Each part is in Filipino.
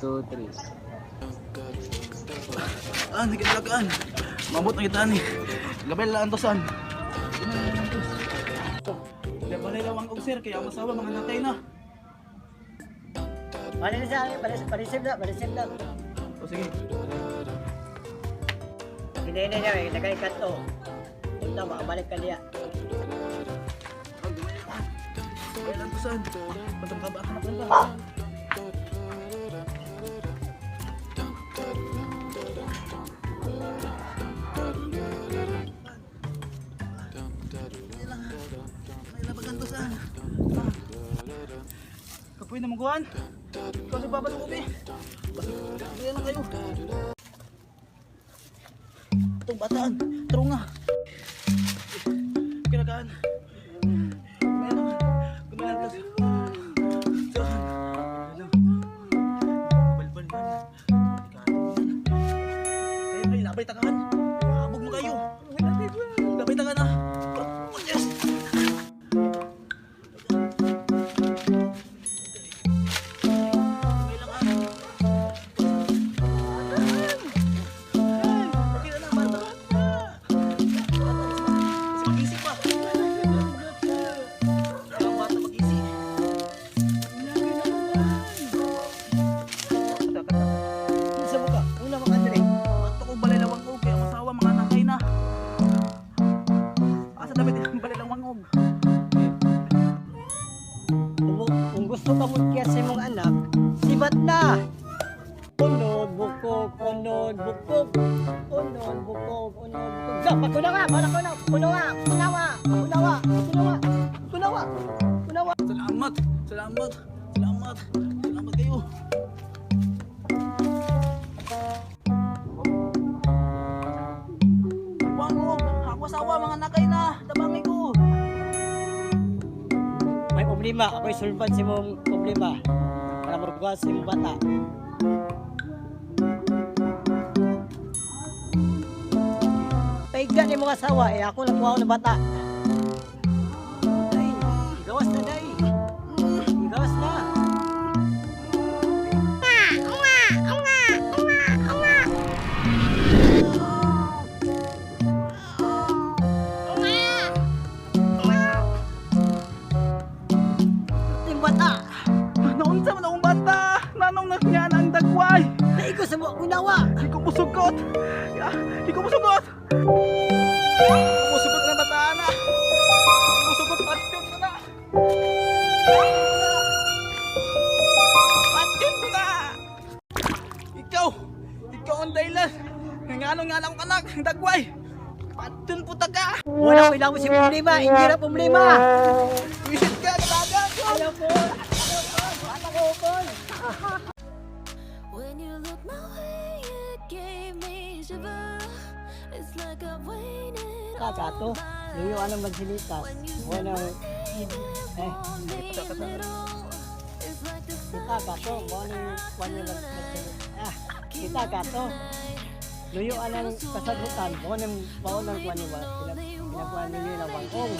2, 3. Nagkalagaan. Mabot na kita ni. Gabel lang to san. Balay lawang og sir kaya masawa mga natay na. Balik na siya, balisip na. O sige. Hindi niya, nagay kanto. Punta, makabalik ka niya. Gabel lang to san. Patang kabaan na pala. Kapoy na mangguan. Ikaw na babalo ko, be. Basta lang kayo. Itong bataan. Tarong nga. Kinakaan. Gumalan ka. Balbal yan. Ay, labay takaan. Habog mo kayo. Labay takaan na. Yes! Kung gusto ka mag-kiyas sa mong anak, sibat na! Unod, bukog, unod, bukog. Unod, bukog, unod, bukog. So, pagkunawa, kunawa. Salamat kayo. Wangog, ako asawa, mga nakay na. Tabangin ko. May problema, ako'y sulban si mong problema para magbukas si mong bata. Paigda ni mong asawa, ako nakuha ko ng bata. Day, igawas na, day. Igawas na. Naunsa man akong bata. Nanong nagnya ang dagway. Naigo sa mo, kunawa. Di ko musugot. Di ko musugot na bataan na. Di ko musugot patyon ko na. Patyon ko na. Ikaw ang dahilan. Nga akong anak, ang dagway. Patyon po taga. Wala ko ilawin si problema, hindi na problema. Visit ka, katagan ko. Ayaw po. When you look my way, it gave me shiver. It's like I've waited all Kakato, my yung anong magsilitas. Wanang, it's like the kita kato, wanang magsilitas. Kita kato, luyo anang kasagutan, wanang pinakuha ninyo na wangkong.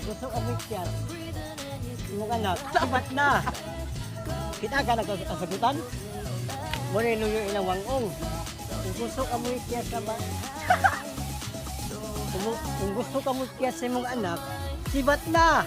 Gusto ka mikyan, yung anak, sabat na. Kita ka nagkasagutan, muna luyo ilang wangkong. Kung gusto ka mo ikiyas sa ba? Kung gusto ka mo ikiyas sa mong anak, sibat na!